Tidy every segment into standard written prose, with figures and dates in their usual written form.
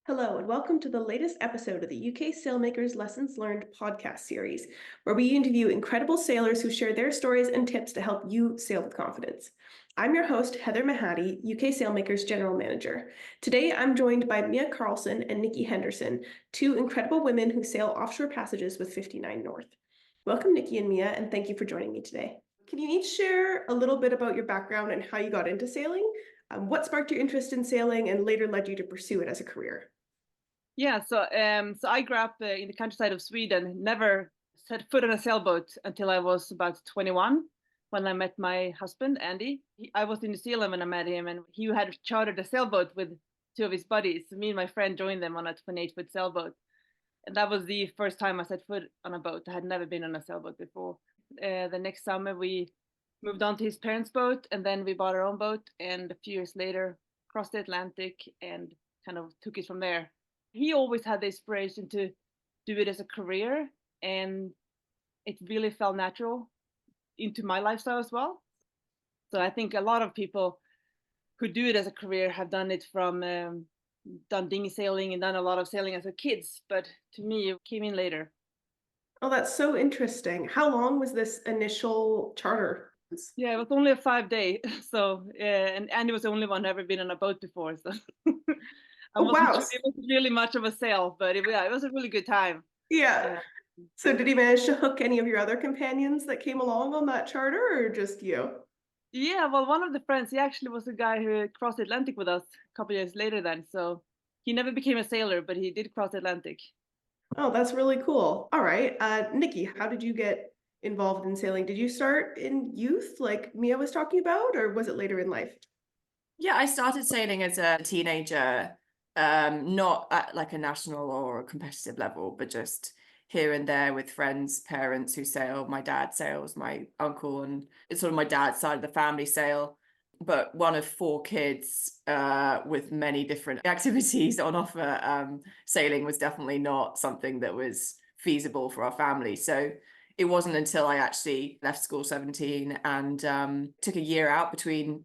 Hello, and welcome to the latest episode of the UK Sailmakers Lessons Learned podcast series, where we interview incredible sailors who share their stories and tips to help you sail with confidence. I'm your host, Heather Mahadi, UK Sailmakers General Manager. Today, I'm joined by Mia Karlsson and Nikki Henderson, two incredible women who sail offshore passages with 59 North. Welcome, Nikki and Mia, and thank you for joining me today. Can you each share a little bit about your background and how you got into sailing? What sparked your interest in sailing and later led you to pursue it as a career? Yeah, so I grew up in the countryside of Sweden, never set foot on a sailboat until I was about 21 when I met my husband, Andy. I was in New Zealand when I met him, and he had chartered a sailboat with two of his buddies. Me and my friend joined them on a 28-foot sailboat. And that was the first time I set foot on a boat. I had never been on a sailboat before. The next summer, we moved on to his parents' boat, and then we bought our own boat. And a few years later, crossed the Atlantic and kind of took it from there. He always had the inspiration to do it as a career, and it really felt natural into my lifestyle as well. So I think a lot of people who do it as a career have done it from done dinghy sailing and done a lot of sailing as a kids, but to me it came in later. Oh, that's so interesting. How long was this initial charter? Yeah, it was only a 5 day. So and Andy was the only one who ever been on a boat before, so I Oh, wasn't wow. sure it was really much of a sail, but yeah, it was a really good time. Yeah. uh, So did he manage to hook any of your other companions that came along on that charter or just you? yeah, well, one of the friends, he actually was the guy who crossed the Atlantic with us a couple years later then, so he never became a sailor, but he did cross the Atlantic. Oh, that's really cool. All right. Nikki, how did you get involved in sailing? Did you start in youth like Mia was talking about, or was it later in life? Yeah, I started sailing as a teenager, not at like a national or a competitive level, but just here and there with friends, parents who sail. My dad sails, my uncle, and it's sort of my dad's side of the family sail. But one of four kids with many different activities on offer, sailing was definitely not something that was feasible for our family. So it wasn't until I actually left school 17 and took a year out between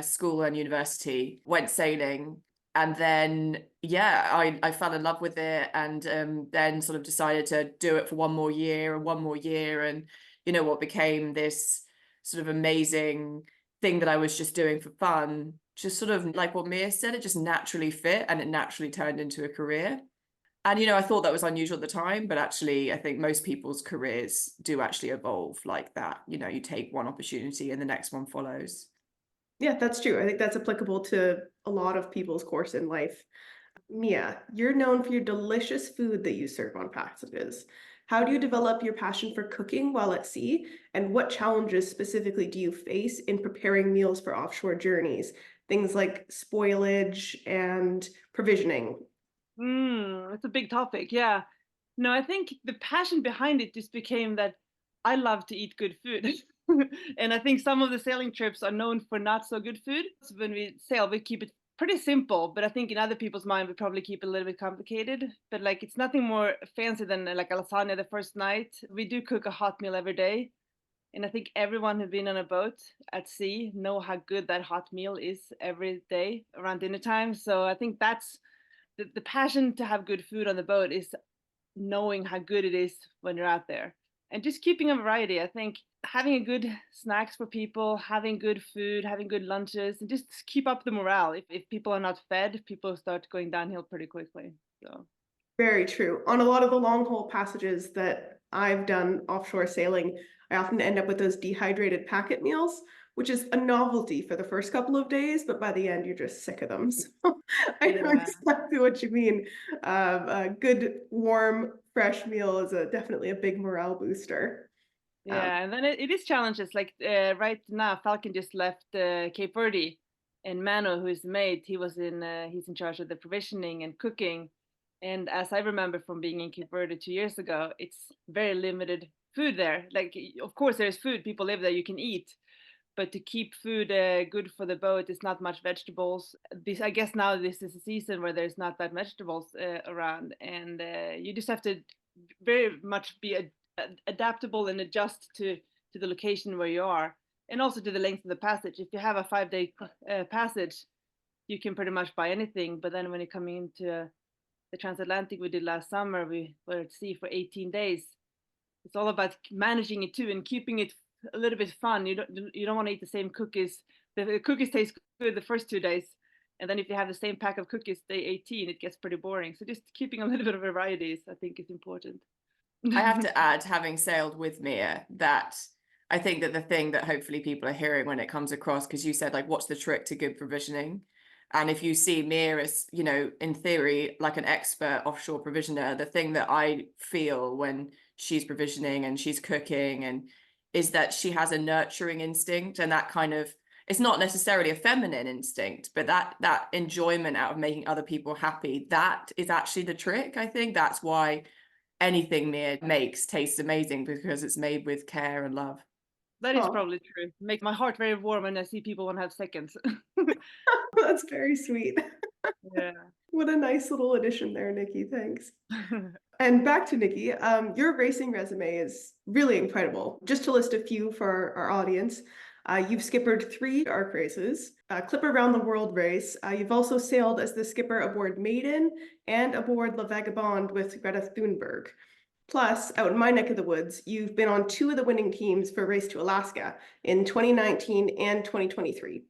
school and university, went sailing. And then, yeah, I fell in love with it and then sort of decided to do it for one more year and one more year. And, you know, what became this sort of amazing thing that I was just doing for fun, just sort of like what Mia said, it just naturally fit and it naturally turned into a career. And, you know, I thought that was unusual at the time, but actually, I think most people's careers do actually evolve like that. You know, you take one opportunity and the next one follows. Yeah, that's true. I think that's applicable to a lot of people's course in life. Mia, you're known for your delicious food that you serve on passages. How do you develop your passion for cooking while at sea? And what challenges specifically do you face in preparing meals for offshore journeys? Things like spoilage and provisioning. It's a big topic. Yeah. No, I think the passion behind it just became that I love to eat good food. And I think some of the sailing trips are known for not so good food. So when we sail, we keep it pretty simple, but I think in other people's mind, we probably keep it a little bit complicated. But like, it's nothing more fancy than like a lasagna the first night. We do cook a hot meal every day. And I think everyone who's been on a boat at sea know how good that hot meal is every day around dinner time. So I think that's the passion to have good food on the boat is knowing how good it is when you're out there and just keeping a variety. I think having a good snacks for people, having good food, having good lunches, and just keep up the morale. If people are not fed, people start going downhill pretty quickly. So Very true. On a lot of the long haul passages that I've done offshore sailing, I often end up with those dehydrated packet meals, which is a novelty for the first couple of days, but by the end you're just sick of them. So I know yeah, exactly what you mean. A good, warm, fresh meal is definitely a big morale booster. Um, yeah, and then it is challenges. Like right now, Falcon just left Cape Verde, and Mano, who is the mate, he's in charge of the provisioning and cooking. And as I remember from being in Cape Verde 2 years ago, it's very limited food there. Like, of course, there's food. People live there, you can eat. But to keep food good for the boat, it's not much vegetables. I guess now this is a season where there's not that vegetables around, and you just have to very much be adaptable and adjust to the location where you are, and also to the length of the passage. If you have a 5 day passage, you can pretty much buy anything. But then when you're coming into the transatlantic we did last summer, we were at sea for 18 days. It's all about managing it too and keeping it a little bit fun. You don't want to eat the same cookies. The cookies taste good the first 2 days, and then if you have the same pack of cookies day 18, it gets pretty boring. So just keeping a little bit of varieties, I think, is important. I have to add, having sailed with Mia, that I think that the thing that hopefully people are hearing when it comes across, because you said, like, what's the trick to good provisioning? And if you see Mia as, you know, in theory, like an expert offshore provisioner, the thing that I feel when she's provisioning and she's cooking and is that she has a nurturing instinct, and that kind of, it's not necessarily a feminine instinct, but that enjoyment out of making other people happy, that is actually the trick. I think that's why anything Mia makes tastes amazing, because it's made with care and love. That is probably true. Make my heart very warm when I see people want to have seconds. That's very sweet. Yeah. What a nice little addition there, Nikki. Thanks. And back to Nikki, your racing resume is really incredible. Just to list a few for our audience, you've skippered 3 ARC races, Clipper Around the World race. You've also sailed as the skipper aboard Maiden and aboard La Vagabonde with Greta Thunberg. Plus, out in my neck of the woods, you've been on 2 of the winning teams for Race to Alaska in 2019 and 2023.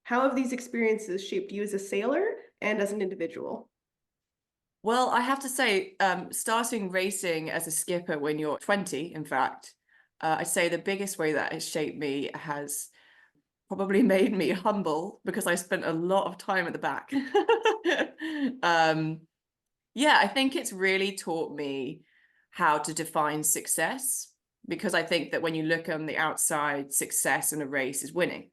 How have these experiences shaped you as a sailor and as an individual? Well, I have to say, starting racing as a skipper when you're 20, in fact, I'd say the biggest way that has shaped me has probably made me humble, because I spent a lot of time at the back. Yeah, I think it's really taught me how to define success, because I think that when you look on the outside, success in a race is winning.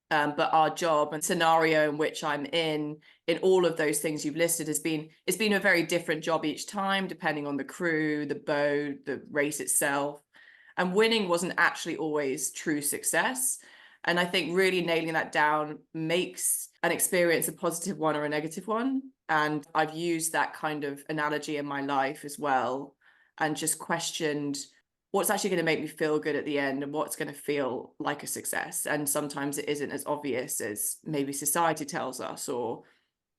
But our job and scenario in which I'm in all of those things you've listed it's been a very different job each time, depending on the crew, the boat, the race itself. And winning wasn't actually always true success. And I think really nailing that down makes an experience a positive one or a negative one. And I've used that kind of analogy in my life as well, and just questioned what's actually going to make me feel good at the end and what's going to feel like a success. And sometimes it isn't as obvious as maybe society tells us, or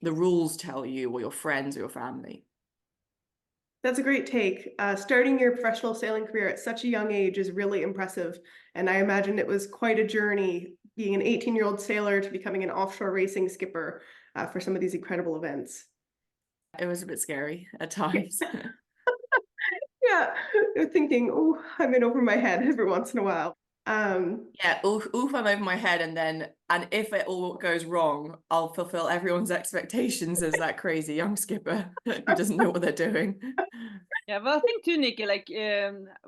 the rules tell you, or your friends or your family. That's a great take. Starting your professional sailing career at such a young age is really impressive. And I imagine it was quite a journey being an 18-year-old sailor to becoming an offshore racing skipper for some of these incredible events. It was a bit scary at times. Yeah, you're thinking, oh, I'm in over my head every once in a while. Yeah, oof, I'm over my head, and if it all goes wrong, I'll fulfill everyone's expectations as that crazy young skipper who doesn't know what they're doing. Yeah, but I think too, Nikki, like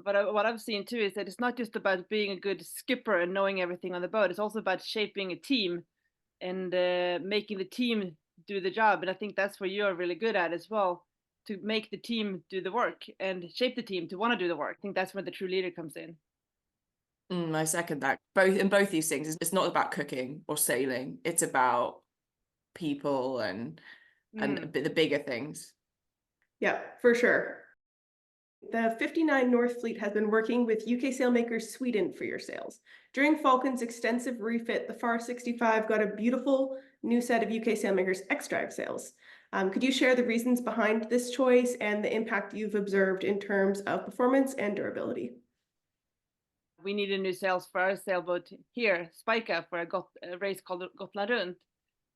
what I've seen too is that it's not just about being a good skipper and knowing everything on the boat. It's also about shaping a team and making the team do the job. And I think that's where you're really good at as well, to make the team do the work and shape the team to want to do the work. I think that's where the true leader comes in. I second that. Both these things, it's not about cooking or sailing. It's about people and the bigger things. Yeah, for sure. The 59 North Fleet has been working with UK Sailmakers Sweden for your sails. During Falcon's extensive refit, the FAR 65 got a beautiful new set of UK Sailmakers X-Drive sails. Could you share the reasons behind this choice and the impact you've observed in terms of performance and durability? We needed new sails for our sailboat here, Spika, for a race called Gotland Runt.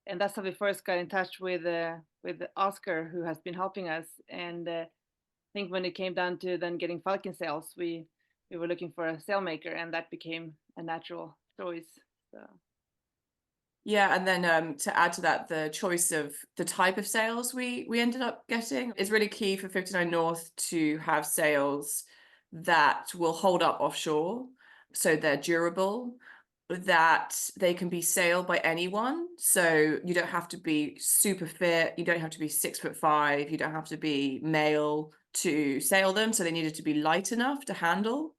And that's how we first got in touch with Oscar, who has been helping us. And I think when it came down to then getting Falcon sails, we were looking for a sailmaker, and that became a natural choice. So. Yeah, and then to add to that, the choice of the type of sails we ended up getting is really key for 59 North to have sails that will hold up offshore, so they're durable, that they can be sailed by anyone. So you don't have to be super fit, you don't have to be 6'5", you don't have to be male to sail them. So they needed to be light enough to handle,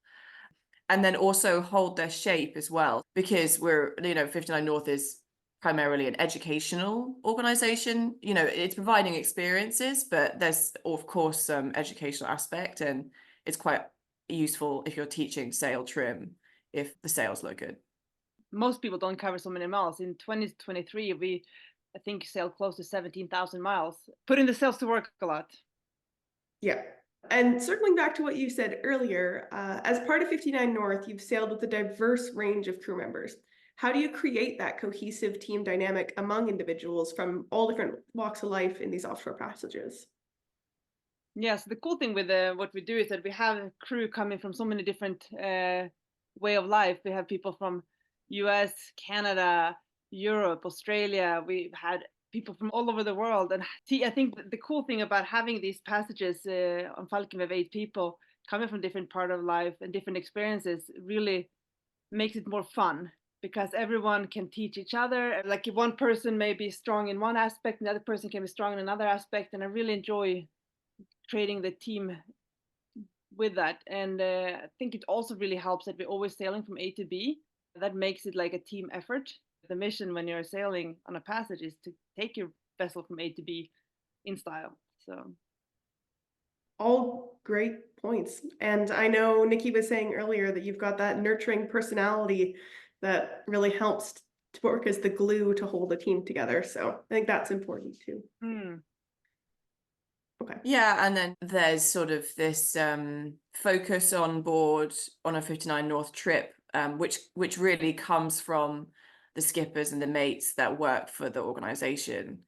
and then also hold their shape as well, because 59 North is primarily an educational organization. It's providing experiences, but there's of course some educational aspect, and it's quite useful if you're teaching sail trim if the sails look good. Most people don't cover so many miles. In 2023, we I think sailed close to 17,000 miles, putting the sails to work a lot. Yeah. And circling back to what you said earlier, as part of 59 North, you've sailed with a diverse range of crew members. How do you create that cohesive team dynamic among individuals from all different walks of life in these offshore passages? Yes, the cool thing with what we do is that we have a crew coming from so many different way of life. We have people from US, Canada, Europe, Australia. We've had people from all over the world. And I think the cool thing about having these passages on Falcon with 8 people coming from different part of life and different experiences really makes it more fun, because everyone can teach each other. Like if one person may be strong in one aspect, the other person can be strong in another aspect. And I really enjoy creating the team with that. And I think it also really helps that we're always sailing from A to B. That makes it like a team effort. The mission when you're sailing on a passage is to take your vessel from A to B in style. So All great points. And I know Nikki was saying earlier that you've got that nurturing personality that really helps to work as the glue to hold a team together. So I think that's important too. Okay. Yeah, and then there's sort of this focus on board on a 59 North trip, which really comes from the skippers and the mates that work for the organization.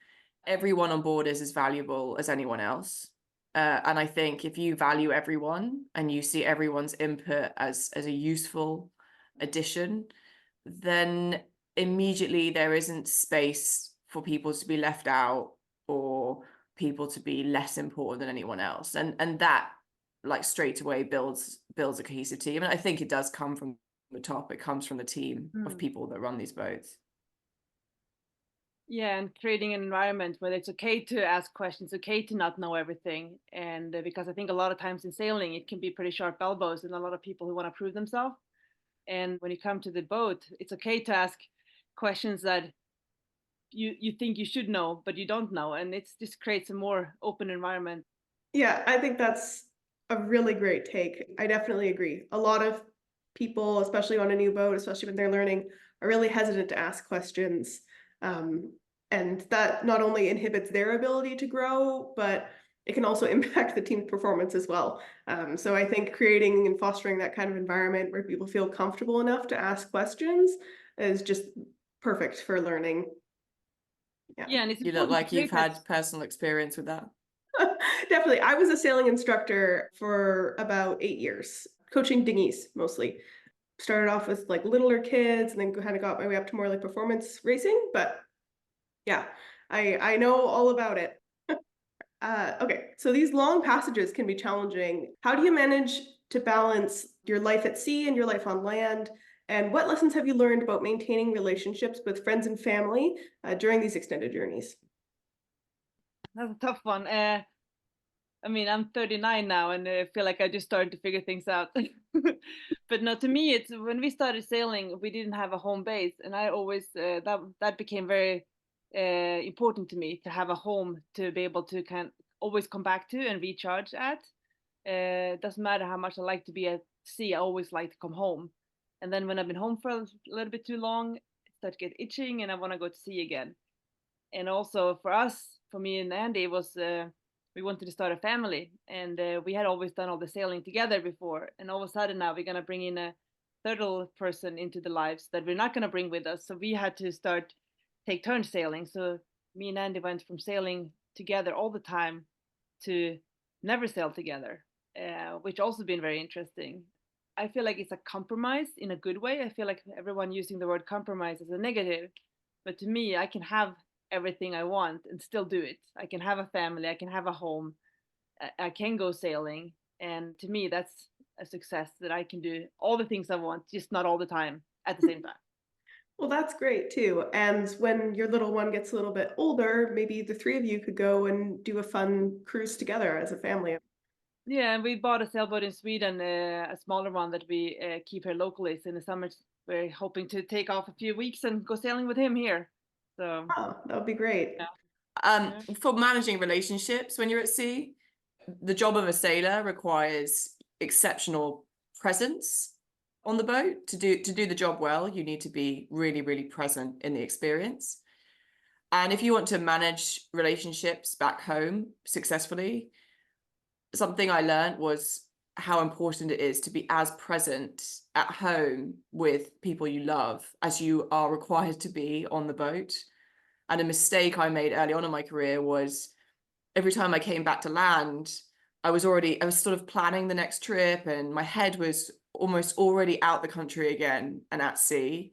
Everyone on board is as valuable as anyone else. And I think if you value everyone and you see everyone's input as a useful addition, then immediately there isn't space for people to be left out or people to be less important than anyone else. And that like straight away builds a cohesive team. And I think it does come from the top. It comes from the team of people that run these boats. yeah, and creating an environment where it's okay to ask questions, okay to not know everything. And because I think a lot of times in sailing, it can be pretty sharp elbows and a lot of people who want to prove themselves. And when you come to the boat, it's okay to ask questions that you think you should know, but you don't know. And it's just creates a more open environment. Yeah, I think that's a really great take. I definitely agree. A lot of people, especially on a new boat, especially when they're learning, are really hesitant to ask questions. And that not only inhibits their ability to grow, but it can also impact the team's performance as well. So I think creating and fostering that kind of environment where people feel comfortable enough to ask questions is just perfect for learning. Yeah, and it's You look important to like you've create had personal experience with that. Definitely. I was a sailing instructor for about 8 years, coaching dinghies mostly. Started off with like littler kids and then kind of got my way up to more like performance racing. But yeah, I know all about it. Okay, so these long passages can be challenging. How do you manage to balance your life at sea and your life on land? And what lessons have you learned about maintaining relationships with friends and family during these extended journeys? That's a tough one. I mean, I'm 39 now, and I feel like I just started to figure things out. But no, to me, it's when we started sailing, we didn't have a home base, and I always that became very important to me to have a home to be able to always come back to and recharge at. It doesn't matter how much I like to be at sea, I always like to come home. And then when I've been home for a little bit too long, I start to get itching, and I want to go to sea again. And also for us, for me and Andy, it was we wanted to start a family, and we had always done all the sailing together before, and all of a sudden now we're going to bring in a third person into the lives that we're not going to bring with us. So we had to start take turns sailing. So me and Andy went from sailing together all the time to never sail together, which also been very interesting. I feel like it's a compromise in a good way. I feel like everyone using the word compromise as a negative, but to me, I can have everything I want and still do it. I can have a family, I can have a home, I can go sailing. And to me, that's a success, that I can do all the things I want, just not all the time at the same time. Well, that's great too. And when your little one gets a little bit older, maybe the three of you could go and do a fun cruise together as a family. Yeah, and we bought a sailboat in Sweden, a smaller one that we keep here locally. So in the summer, we're hoping to take off a few weeks and go sailing with him here. So Oh, that would be great. yeah. For managing relationships when you're at sea, the job of a sailor requires exceptional presence on the boat. To do the job well, you need to be really, really present in the experience. And if you want to manage relationships back home successfully, something I learned was how important it is to be as present at home with people you love as you are required to be on the boat. And a mistake I made early on in my career was every time I came back to land, I was sort of planning the next trip, and my head was almost already out the country again and at sea.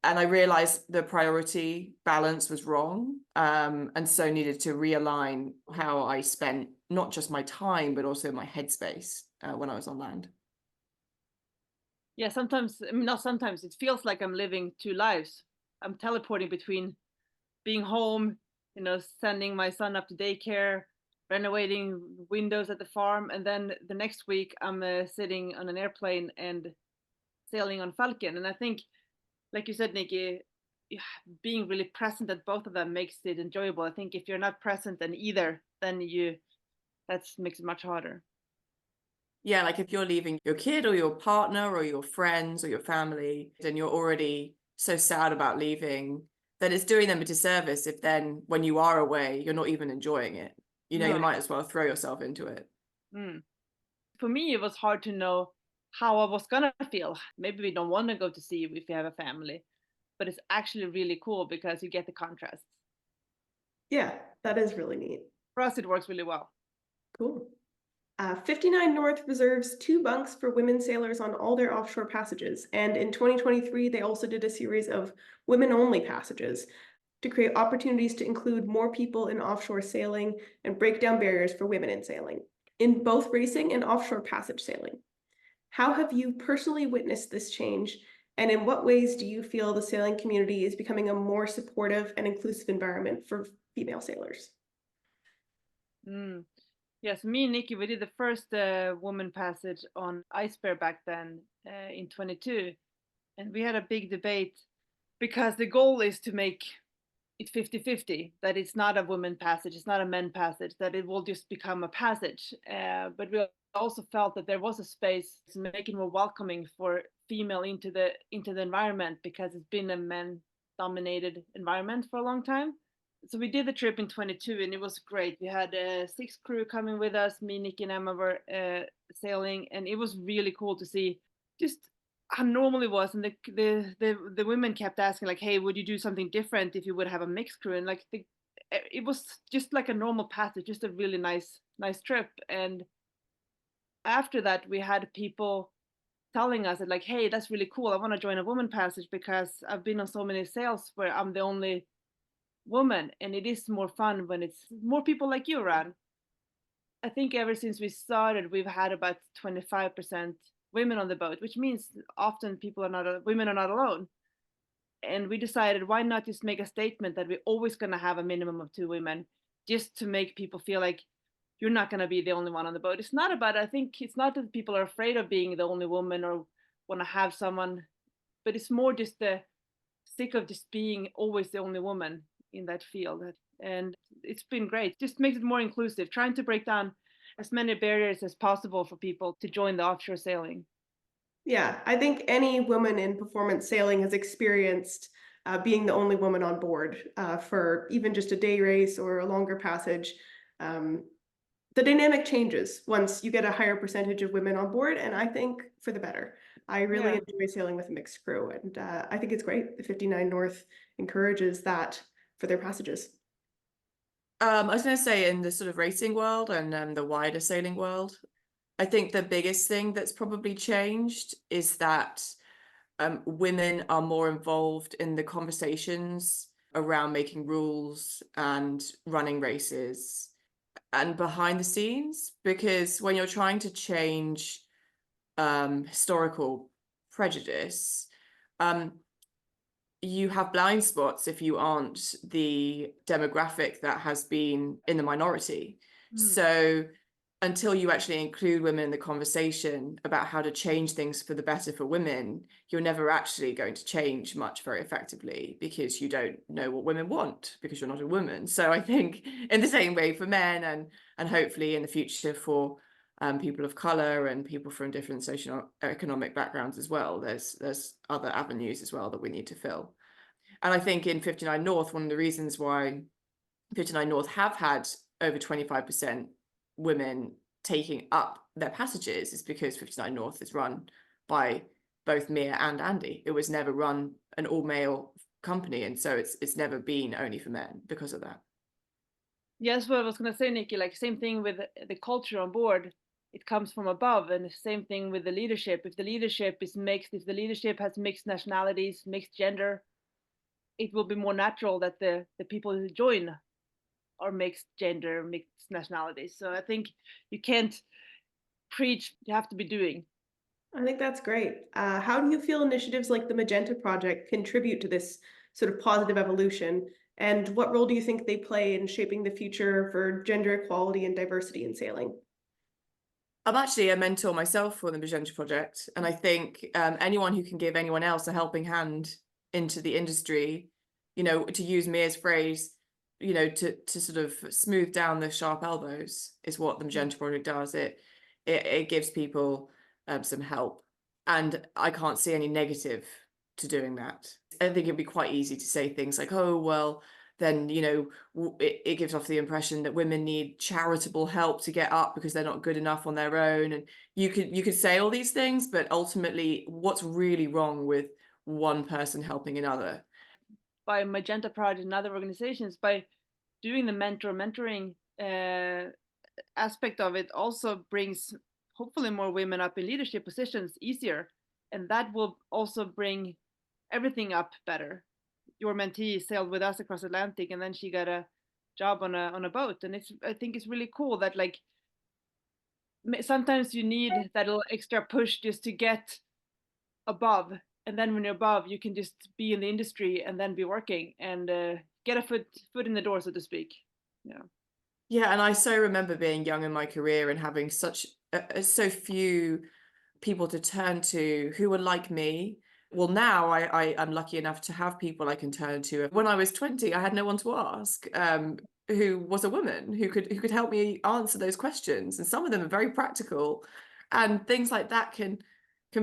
And I realized the priority balance was wrong, and so needed to realign how I spent not just my time, but also my headspace when I was on land. Yeah, sometimes, I mean, not sometimes, it feels like I'm living two lives. I'm teleporting between being home, sending my son up to daycare, renovating windows at the farm, and then the next week I'm sitting on an airplane and sailing on Falcon. And I think, like you said, Nikki, being really present at both of them makes it enjoyable. I think if you're not present in either, then that makes it much harder. Yeah, like if you're leaving your kid or your partner or your friends or your family, then you're already so sad about leaving, then it's doing them a disservice if then when you are away, you're not even enjoying it. You No. might as well throw yourself into it. For me, it was hard to know how I was gonna feel. Maybe we don't want to go to sea if you have a family, but it's actually really cool because you get the contrasts. Yeah, that is really neat. For us, it works really well. Cool. 59 North reserves 2 bunks for women sailors on all their offshore passages. And in 2023, they also did a series of women-only passages to create opportunities to include more people in offshore sailing and break down barriers for women in sailing, in both racing and offshore passage sailing. How have you personally witnessed this change? And in what ways do you feel the sailing community is becoming a more supportive and inclusive environment for female sailors? Yes, me and Nikki, we did the first woman passage on Ice Bear back then in 22. And we had a big debate because the goal is to make it 50-50, that it's not a women passage, it's not a men passage, that it will just become a passage. But we also felt that there was a space to make it more welcoming for female into the environment, because it's been a men dominated environment for a long time. So we did the trip in 22 and it was great. We had 6 crew coming with us. Me, Nikki, and Emma were sailing, and it was really cool to see just how normal it was. And the women kept asking, like, hey, would you do something different if you would have a mixed crew? And like it was just like a normal passage, just a really nice trip. And after that, we had people telling us that, like, hey, that's really cool, I want to join a woman passage because I've been on so many sails where I'm the only woman, and it is more fun when it's more people like you around. I think ever since we started, we've had about 25% women on the boat, which means often women are not alone. And we decided, why not just make a statement that we're always going to have a minimum of 2 women, just to make people feel like you're not going to be the only one on the boat. It's not about, I think it's not that people are afraid of being the only woman or want to have someone, but it's more just the sick of just being always the only woman in that field. And it's been great. Just makes it more inclusive, trying to break down as many barriers as possible for people to join the offshore sailing. Yeah, I think any woman in performance sailing has experienced being the only woman on board for even just a day race or a longer passage. The dynamic changes once you get a higher percentage of women on board, and I think for the better. I really enjoy sailing with a mixed crew, and I think it's great. The 59 North encourages that for their passages. I was going to say, in the sort of racing world and the wider sailing world, I think the biggest thing that's probably changed is that women are more involved in the conversations around making rules and running races and behind the scenes, because when you're trying to change historical prejudice, you have blind spots if you aren't the demographic that has been in the minority. So until you actually include women in the conversation about how to change things for the better for women, you're never actually going to change much very effectively, because you don't know what women want because you're not a woman. So I think in the same way for men, and hopefully in the future for people of color and people from different socio-economic backgrounds as well, there's other avenues as well that we need to fill. And I think in 59 North, one of the reasons why 59 North have had over 25% women taking up their passages is because 59 North is run by both Mia and Andy. It was never run an all-male company, and so it's never been only for men because of that. Yes, what I was going to say, Nikki, like same thing with the culture on board. It comes from above, and the same thing with the leadership. If the leadership is mixed, if the leadership has mixed nationalities, mixed gender, it will be more natural that the people who join are mixed gender, mixed nationalities. So I think you can't preach, you have to be doing. I think that's great. How do you feel initiatives like the Magenta Project contribute to this sort of positive evolution? And what role do you think they play in shaping the future for gender equality and diversity in sailing? I'm actually a mentor myself for the Magenta Project, and I think anyone who can give anyone else a helping hand into the industry, you know, to use Mia's phrase, you know, to sort of smooth down the sharp elbows is what the Magenta Project does. It gives people some help, and I can't see any negative to doing that. I think it'd be quite easy to say things like, oh, well, then, you know, it gives off the impression that women need charitable help to get up because they're not good enough on their own. And you could say all these things, but ultimately, what's really wrong with one person helping another? By Magenta Project and other organizations, by doing the mentoring aspect of it, also brings hopefully more women up in leadership positions easier, and that will also bring everything up better. Your mentee sailed with us across Atlantic, and then she got a job on a boat, and I think it's really cool that like sometimes you need that little extra push just to get above, and then when you're above, you can just be in the industry and then be working and get a foot in the door, so to speak. Yeah. Yeah, and I so remember being young in my career and having such so few people to turn to who were like me. Well, now I'm lucky enough to have people I can turn to. When I was 20, I had no one to ask, who was a woman who could help me answer those questions. And some of them are very practical, and things like that can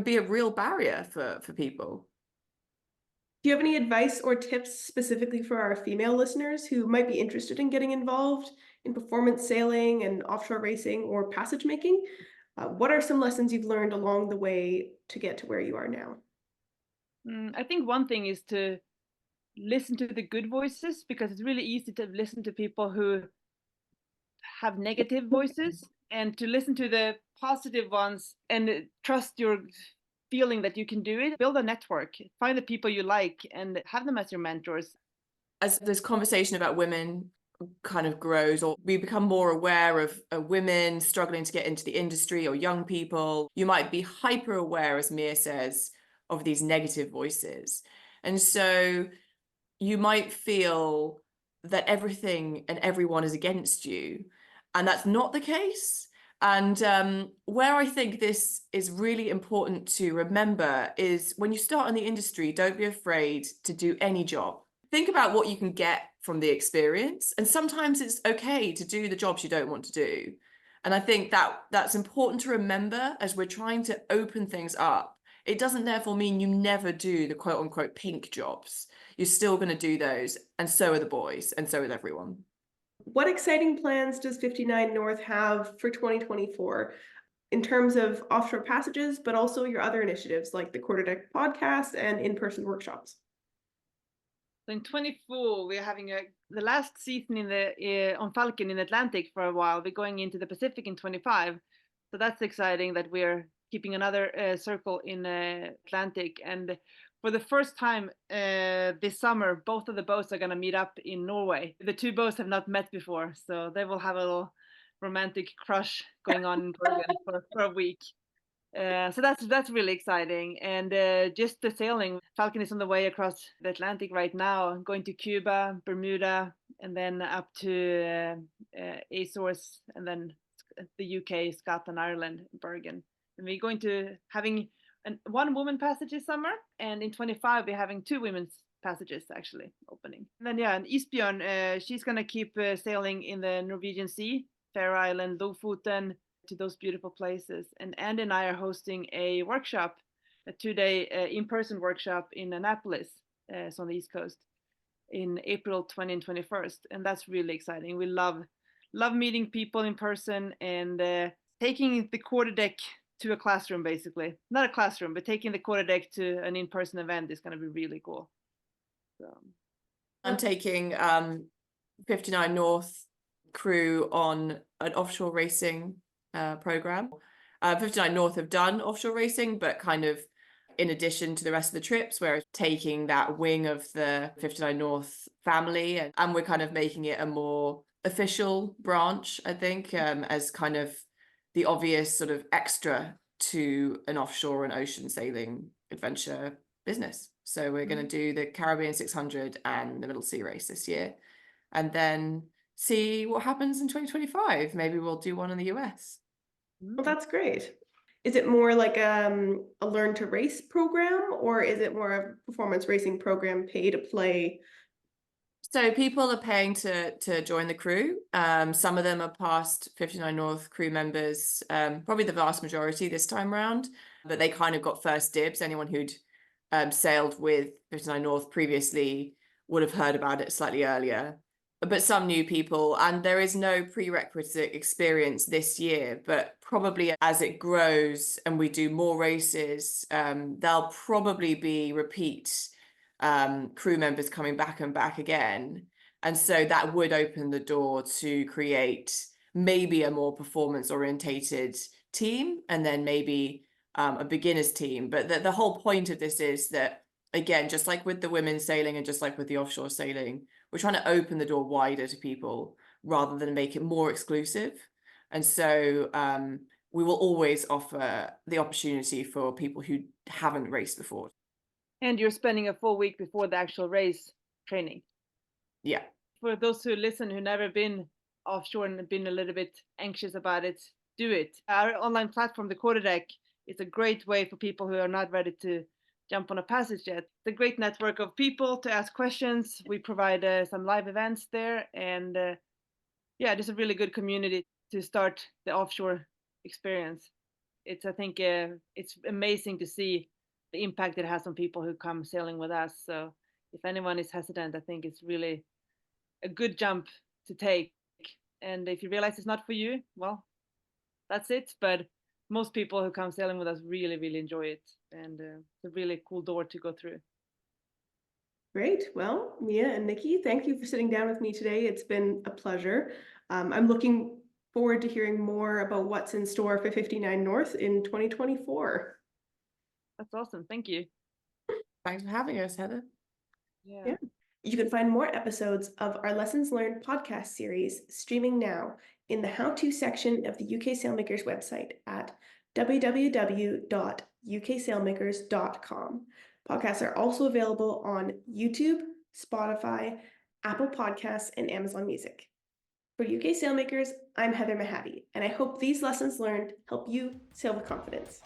be a real barrier for people. Do you have any advice or tips specifically for our female listeners who might be interested in getting involved in performance sailing and offshore racing or passage making? What are some lessons you've learned along the way to get to where you are now? I think one thing is to listen to the good voices, because it's really easy to listen to people who have negative voices, and to listen to the positive ones and trust your feeling that you can do it. Build a network, find the people you like and have them as your mentors. As this conversation about women kind of grows, or we become more aware of women struggling to get into the industry or young people, you might be hyper aware, as Mia says, of these negative voices. And so you might feel that everything and everyone is against you, and that's not the case. And where I think this is really important to remember is when you start in the industry, don't be afraid to do any job. Think about what you can get from the experience. And sometimes it's okay to do the jobs you don't want to do. And I think that's important to remember as we're trying to open things up. It doesn't therefore mean you never do the quote unquote pink jobs. You're still going to do those. And so are the boys, and so is everyone. What exciting plans does 59 North have for 2024 in terms of offshore passages, but also your other initiatives like the Quarterdeck podcast and in-person workshops? So in 24, we're having the last season in the on Falcon in Atlantic for a while. We're going into the Pacific in 25, so that's exciting that we're keeping another circle in Atlantic. And for the first time this summer, both of the boats are going to meet up in Norway. The two boats have not met before, so they will have a little romantic crush going on in Bergen for a week. So that's really exciting. And just the sailing, Falcon is on the way across the Atlantic right now, going to Cuba, Bermuda, and then up to Azores, and then the UK, Scotland, Ireland, Bergen. And we're going to having one woman passage this summer, and in 25 we're having two women's passages actually opening. And then and Isbjørn, she's gonna keep sailing in the Norwegian Sea, Faroe Island, Lofoten, to those beautiful places. And Andy and I are hosting a workshop, a 2-day in-person workshop in Annapolis so on the East Coast, in April 20 and 21st, and that's really exciting. We love meeting people in person and taking the quarterdeck to a classroom, basically. Not a classroom, but taking the quarterdeck to an in-person event is going to be really cool. So. I'm taking 59 North crew on an offshore racing program. 59 North have done offshore racing, but kind of in addition to the rest of the trips, we're taking that wing of the 59 North family, and we're kind of making it a more official branch, I think, as kind of the obvious sort of extra to an offshore and ocean sailing adventure business. So we're going to do the Caribbean 600 and the Middle Sea race this year, and then see what happens in 2025. Maybe we'll do one in the US. Well, that's great. Is it more like a learn to race program, or is it more a performance racing program, pay to play? So people are paying to join the crew. Some of them are past 59 North crew members, probably the vast majority this time around, but they kind of got first dibs. Anyone who'd sailed with 59 North previously would have heard about it slightly earlier. But some new people, and there is no prerequisite experience this year, but probably as it grows and we do more races, there'll probably be repeat crew members coming back and back again. And so that would open the door to create maybe a more performance orientated team, and then maybe a beginners team. But the whole point of this is that, again, just like with the women's sailing and just like with the offshore sailing, we're trying to open the door wider to people rather than make it more exclusive. And so we will always offer the opportunity for people who haven't raced before. And you're spending a full week before the actual race training. Yeah. For those who listen who never been offshore and been a little bit anxious about it, do it. Our online platform, the Quarterdeck, is a great way for people who are not ready to jump on a passage yet. It's a great network of people to ask questions. We provide some live events there, and just a really good community to start the offshore experience. I think it's amazing to see the impact it has on people who come sailing with us. So if anyone is hesitant, I think it's really a good jump to take. And if you realize it's not for you, well, that's it. But most people who come sailing with us really, really enjoy it. And it's a really cool door to go through. Great. Well, Mia and Nikki, thank you for sitting down with me today. It's been a pleasure. I'm looking forward to hearing more about what's in store for 59 North in 2024. That's awesome. Thank you. Thanks for having us, Heather. Yeah. You can find more episodes of our Lessons Learned podcast series streaming now in the how-to section of the UK Sailmakers website at www.uksailmakers.com. Podcasts are also available on YouTube, Spotify, Apple Podcasts, and Amazon Music. For UK Sailmakers, I'm Heather Mahadi, and I hope these lessons learned help you sail with confidence.